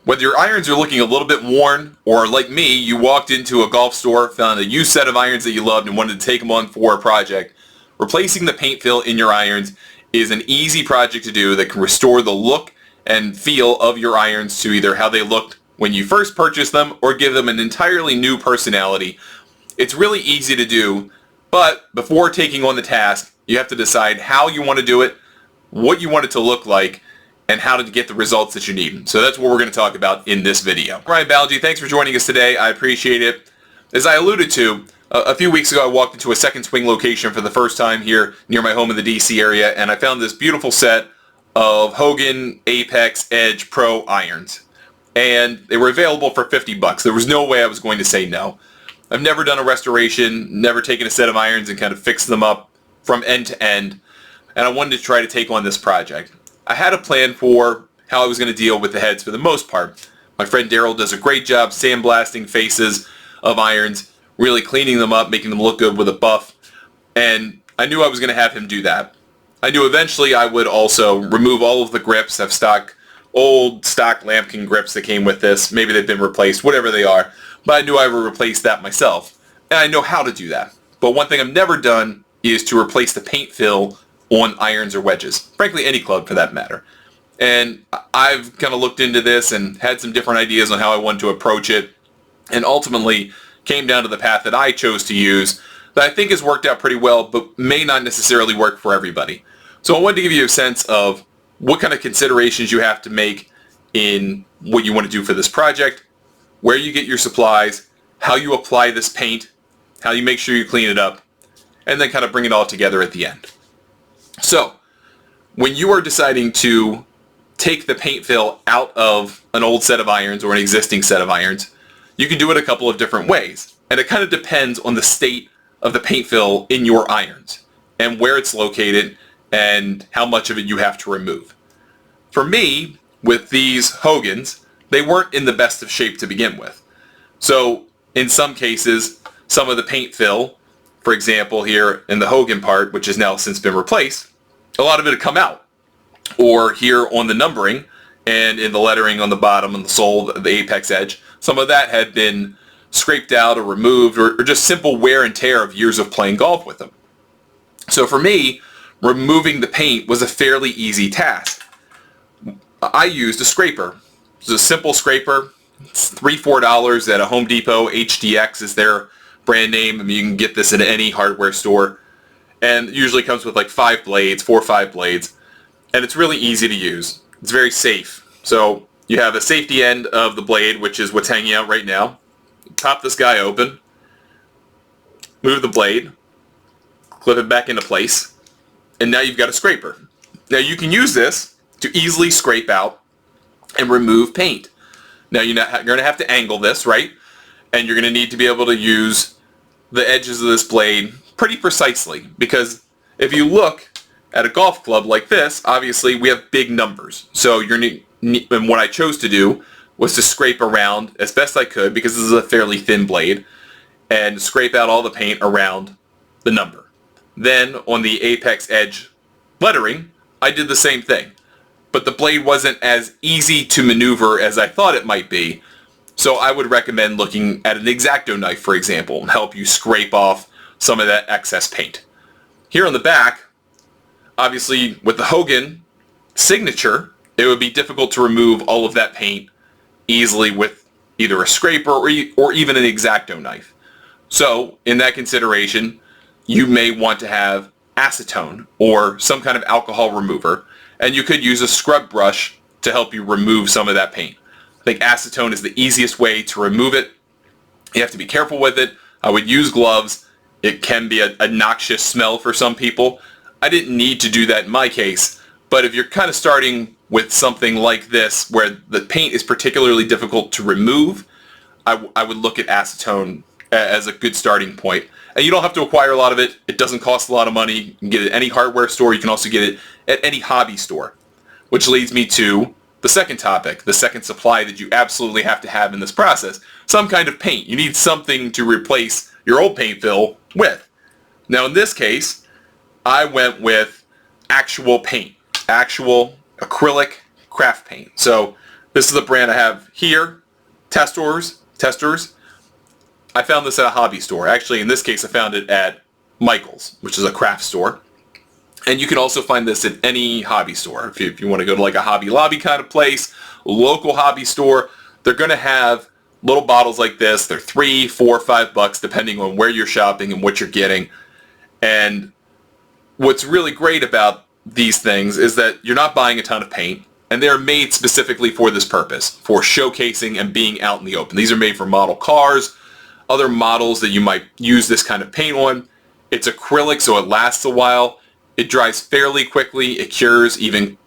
Whether your irons are looking a little bit worn, or like me, you walked into a golf store, found a used set of irons that you loved and wanted to take them on for a project, replacing the paint fill in your irons is an easy project to do that can restore the look and feel of your irons to either how they looked when you first purchased them or give them an entirely new personality. It's really easy to do, but before taking on the task, you have to decide how you want to do it, what you want it to look like, and how to get the results that you need. So that's what we're going to talk about in this video. Ryan Balaji, thanks for joining us today. I appreciate it. As I alluded to, a few weeks ago I walked into a second swing location for the first time here near my home in the DC area, and I found this beautiful set of Hogan Apex Edge Pro irons. And they were available for $50. There was no way I was going to say no. I've never done a restoration, never taken a set of irons and kind of fixed them up from end to end, and I wanted to try to take on this project. I had a plan for how I was going to deal with the heads for the most part. My friend Daryl does a great job sandblasting faces of irons, really cleaning them up, making them look good with a buff, and I knew I was going to have him do that. I knew eventually I would also remove all of the grips. I've old stock lambkin grips that came with this. Maybe they've been replaced, whatever they are, but I knew I would replace that myself, and I know how to do that. But one thing I've never done is to replace the paint fill on irons or wedges, frankly any club for that matter. And I've kind of looked into this and had some different ideas on how I want to approach it, and ultimately came down to the path that I chose to use that I think has worked out pretty well, but may not necessarily work for everybody. So I wanted to give you a sense of what kind of considerations you have to make in what you want to do for this project, where you get your supplies, how you apply this paint, how you make sure you clean it up, and then kind of bring it all together at the end. So, when you are deciding to take the paint fill out of an old set of irons or an existing set of irons, you can do it a couple of different ways. And it kind of depends on the state of the paint fill in your irons and where it's located and how much of it you have to remove. For me, with these Hogans, they weren't in the best of shape to begin with. So, in some cases, some of the paint fill, for example, here in the Hogan part, which has now since been replaced, a lot of it had come out. Or here on the numbering and in the lettering on the bottom and the sole, the apex edge, some of that had been scraped out or removed or just simple wear and tear of years of playing golf with them. So for me, removing the paint was a fairly easy task. I used a scraper. It was a simple scraper. It's $3-4 at a Home Depot. HDX is their brand name. I mean, you can get this in any hardware store, and it usually comes with like 4 or 5 blades, and it's really easy to use. It's very safe. So you have a safety end of the blade, which is what's hanging out right now. Pop this guy open, move the blade, clip it back into place, and now you've got a scraper. Now you can use this to easily scrape out and remove paint. Now you're going to have to angle this, right? And you're going to need to be able to use the edges of this blade pretty precisely, because if you look at a golf club like this, obviously we have big numbers. So and what I chose to do was to scrape around as best I could, because this is a fairly thin blade, and scrape out all the paint around the number. Then on the apex edge lettering, I did the same thing. But the blade wasn't as easy to maneuver as I thought it might be. So I would recommend looking at an X-Acto knife, for example, and help you scrape off some of that excess paint. Here on the back, obviously with the Hogan signature, it would be difficult to remove all of that paint easily with either a scraper or even an X-Acto knife. So in that consideration, you may want to have acetone or some kind of alcohol remover, and you could use a scrub brush to help you remove some of that paint. I think acetone is the easiest way to remove it. You have to be careful with it. I would use gloves. It can be a noxious smell for some people. I didn't need to do that in my case, but if you're kind of starting with something like this where the paint is particularly difficult to remove, I would look at acetone as a good starting point. And you don't have to acquire a lot of it. It doesn't cost a lot of money. You can get it at any hardware store. You can also get it at any hobby store. Which leads me to the second topic, the second supply that you absolutely have to have in this process. Some kind of paint. You need something to replace your old paint fill with. Now in this case, I went with actual paint. Actual acrylic craft paint. So This is the brand I have here, Testors. I found this at a hobby store. Actually, in this case, I found it at Michael's, which is a craft store. And you can also find this at any hobby store. If you want to go to like a Hobby Lobby kind of place, a local hobby store, they're going to have little bottles like this. They're $3, $4, $5 depending on where you're shopping and what you're getting. And what's really great about these things is that you're not buying a ton of paint, and they're made specifically for this purpose, for showcasing and being out in the open. These are made for model cars, other models that you might use this kind of paint on. It's acrylic, so it lasts a while. It dries fairly quickly. It cures even,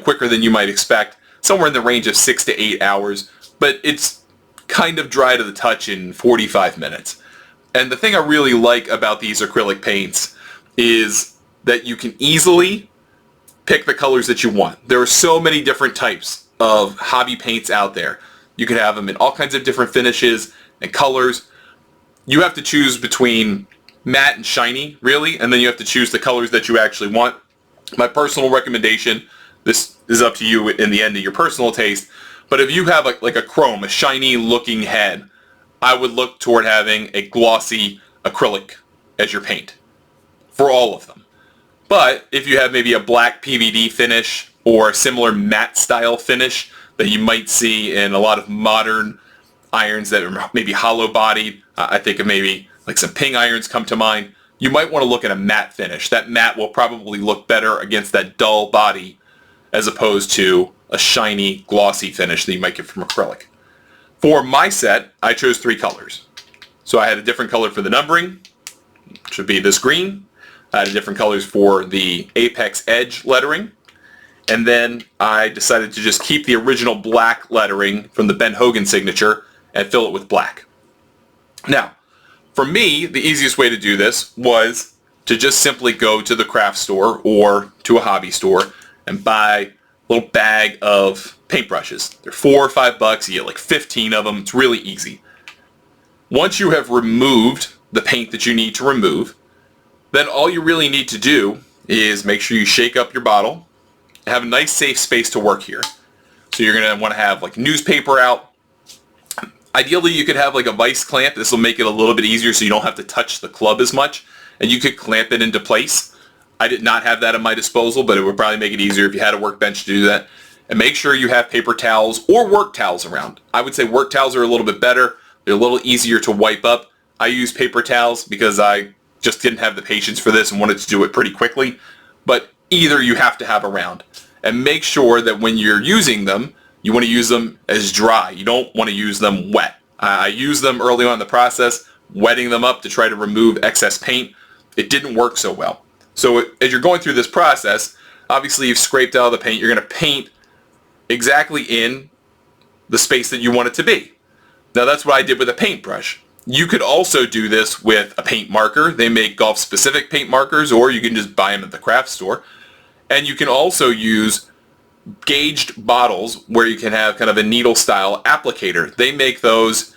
quicker than you might expect, somewhere in the range of 6 to 8 hours. But it's kind of dry to the touch in 45 minutes. And the thing I really like about these acrylic paints is that you can easily pick the colors that you want. There are so many different types of hobby paints out there. You can have them in all kinds of different finishes and colors. You have to choose between matte and shiny, really, and then you have to choose the colors that you actually want. My personal recommendation, this is up to you in the end of your personal taste, but if you have like a chrome, a shiny looking head, I would look toward having a glossy acrylic as your paint for all of them. But if you have maybe a black PVD finish or a similar matte style finish that you might see in a lot of modern irons that are maybe hollow bodied, I think of maybe like some ping irons come to mind, you might want to look at a matte finish. That matte will probably look better against that dull body as opposed to a shiny glossy finish that you might get from acrylic. For my set, I chose 3 colors. So I had a different color for the numbering, which would be this green. I had different colors for the apex edge lettering. And then I decided to just keep the original black lettering from the Ben Hogan signature and fill it with black. Now, for me, the easiest way to do this was to just simply go to the craft store or to a hobby store and buy a little bag of paintbrushes. They're $4 or $5. You get like 15 of them. It's really easy. Once you have removed the paint that you need to remove, then all you really need to do is make sure you shake up your bottle, have a nice safe space to work here. So you're going to want to have like newspaper out. Ideally, you could have like a vice clamp. This will make it a little bit easier so you don't have to touch the club as much, and you could clamp it into place. I did not have that at my disposal, but it would probably make it easier if you had a workbench to do that. And make sure you have paper towels or work towels around. I would say work towels are a little bit better. They're a little easier to wipe up. I use paper towels because I just didn't have the patience for this and wanted to do it pretty quickly. But either you have to have around. And make sure that when you're using them, you want to use them as dry. You don't want to use them wet. I used them early on in the process, wetting them up to try to remove excess paint. It didn't work so well. So as you're going through this process, obviously you've scraped out the paint. You're going to paint exactly in the space that you want it to be. Now that's what I did with a paintbrush. You could also do this with a paint marker. They make golf-specific paint markers, or you can just buy them at the craft store. And you can also use gauged bottles where you can have kind of a needle-style applicator. They make those.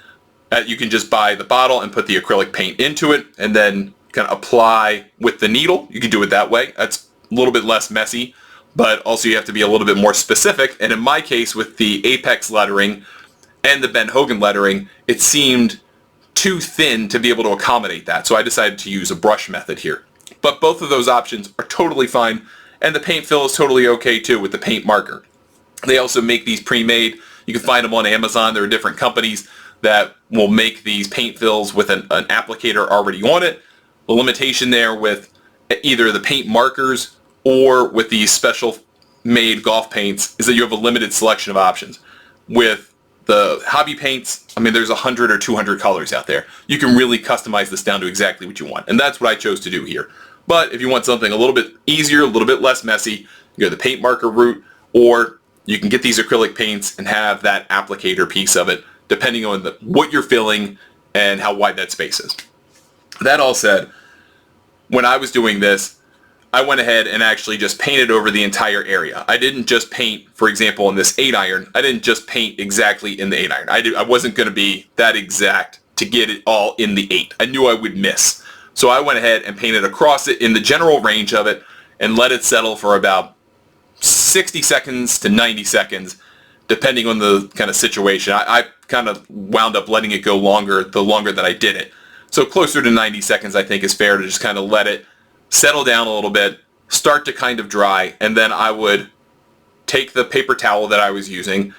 You can just buy the bottle and put the acrylic paint into it and then kind of apply with the needle. You can do it that way. That's a little bit less messy, but also you have to be a little bit more specific. And in my case, with the Apex lettering and the Ben Hogan lettering, it seemed too thin to be able to accommodate that. So I decided to use a brush method here. But both of those options are totally fine, and the paint fill is totally okay too with the paint marker. They also make these pre-made. You can find them on Amazon. There are different companies that will make these paint fills with an applicator already on it. The limitation there with either the paint markers or with these special made golf paints is that you have a limited selection of options. With the hobby paints, I mean, there's 100 or 200 colors out there. You can really customize this down to exactly what you want. And that's what I chose to do here. But if you want something a little bit easier, a little bit less messy, you go the paint marker route, or you can get these acrylic paints and have that applicator piece of it, depending on what you're filling and how wide that space is. That all said, when I was doing this, I went ahead and actually just painted over the entire area. I didn't just paint, for example, in this 8-iron, I didn't just paint exactly in the 8-iron. I wasn't going to be that exact to get it all in the 8. I knew I would miss. So I went ahead and painted across it in the general range of it and let it settle for about 60 seconds to 90 seconds depending on the kind of situation. I kind of wound up letting it go longer the longer that I did it. So closer to 90 seconds I think is fair to just kind of let it settle down a little bit, start to kind of dry, and then I would take the paper towel that I was using,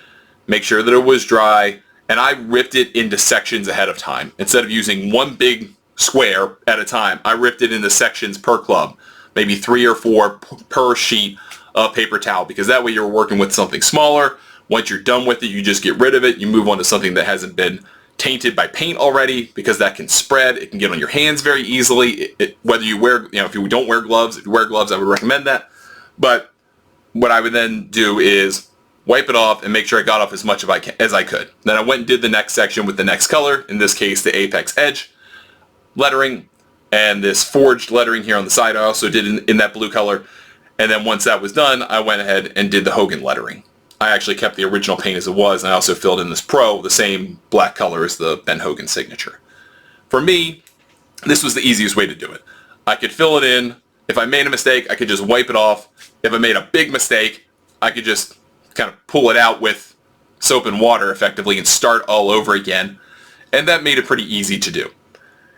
make sure that it was dry, and I ripped it into sections ahead of time. Instead of using one big square at a time, I ripped it into sections per club, maybe 3 or 4 per sheet of paper towel, because that way you're working with something smaller. Once you're done with it, you just get rid of it. You move on to something that hasn't been tainted by paint already, because that can spread. It can get on your hands very easily. Whether you wear, if you don't wear gloves, if you wear gloves, I would recommend that. But what I would then do is wipe it off and make sure I got off as much as I could. Then I went and did the next section with the next color, in this case the Apex Edge lettering, and this forged lettering here on the side I also did in that blue color. And then once that was done, I went ahead and did the Hogan lettering. I actually kept the original paint as it was, and I also filled in this Pro, the same black color as the Ben Hogan signature. For me, this was the easiest way to do it. I could fill it in. If I made a mistake, I could just wipe it off. If I made a big mistake, I could just kind of pull it out with soap and water effectively and start all over again. And that made it pretty easy to do.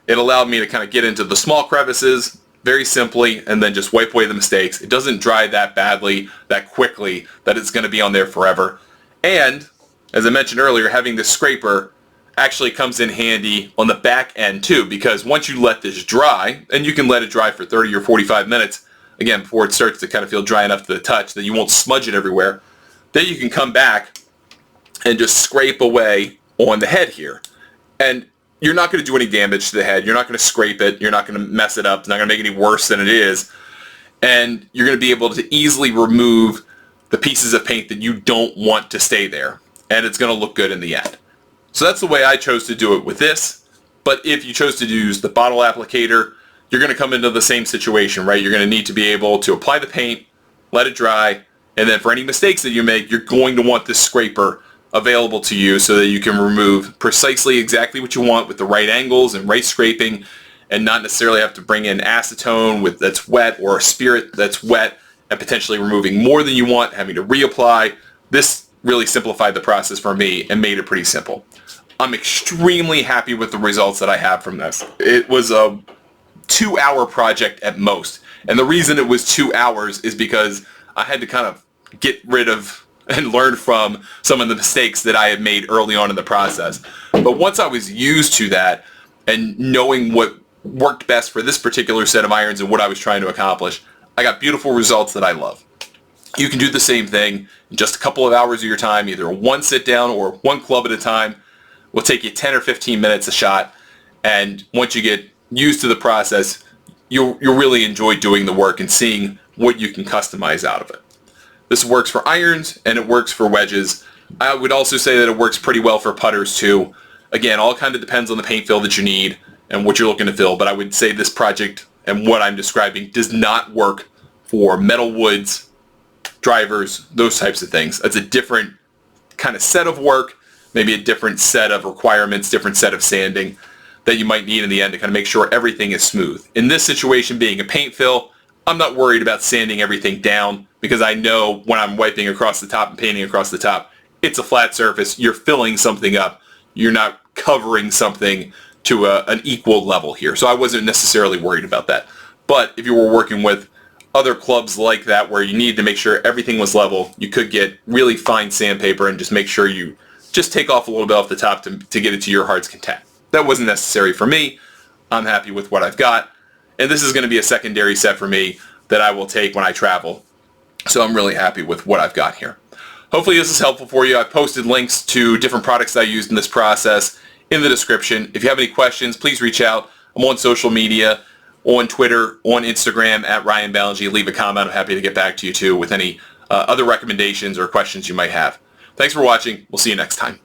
It allowed me to kind of get into the small crevices very simply and then just wipe away the mistakes. It doesn't dry that badly, that quickly, that it's going to be on there forever. And, as I mentioned earlier, having this scraper actually comes in handy on the back end too, because once you let this dry, and you can let it dry for 30 or 45 minutes, again, before it starts to kind of feel dry enough to the touch that you won't smudge it everywhere, then you can come back and just scrape away on the head here. And you're not going to do any damage to the head. You're not going to scrape it. You're not going to mess it up. It's not going to make it any worse than it is. And you're going to be able to easily remove the pieces of paint that you don't want to stay there. And it's going to look good in the end. So that's the way I chose to do it with this. But if you chose to use the bottle applicator, you're going to come into the same situation, right? You're going to need to be able to apply the paint, let it dry, and then for any mistakes that you make, you're going to want this scraper available to you so that you can remove precisely exactly what you want with the right angles and right scraping, and not necessarily have to bring in acetone that's wet or a spirit that's wet and potentially removing more than you want, having to reapply. This really simplified the process for me and made it pretty simple. I'm extremely happy with the results that I have from this. It was a 2-hour project at most, and the reason it was 2 hours is because I had to kind of get rid of and learn from some of the mistakes that I had made early on in the process. But once I was used to that and knowing what worked best for this particular set of irons and what I was trying to accomplish, I got beautiful results that I love. You can do the same thing in just a couple of hours of your time, either one sit down or one club at a time. Will take you 10 or 15 minutes a shot, and once you get used to the process, you'll really enjoy doing the work and seeing what you can customize out of it. This works for irons and it works for wedges. I would also say that it works pretty well for putters too. Again, all kind of depends on the paint fill that you need and what you're looking to fill, but I would say this project and what I'm describing does not work for metal woods, drivers, those types of things. It's a different kind of set of work, maybe a different set of requirements, different set of sanding that you might need in the end to kind of make sure everything is smooth. In this situation, being a paint fill, I'm not worried about sanding everything down because I know when I'm wiping across the top and painting across the top, it's a flat surface. You're filling something up. You're not covering something to an equal level here. So I wasn't necessarily worried about that. But if you were working with other clubs like that where you need to make sure everything was level, you could get really fine sandpaper and just make sure you just take off a little bit off the top to get it to your heart's content. That wasn't necessary for me. I'm happy with what I've got. And this is going to be a secondary set for me that I will take when I travel. So I'm really happy with what I've got here. Hopefully this is helpful for you. I've posted links to different products that I used in this process in the description. If you have any questions, please reach out. I'm on social media, on Twitter, on Instagram, at Ryan Ballingy. Leave a comment. I'm happy to get back to you too with any other recommendations or questions you might have. Thanks for watching. We'll see you next time.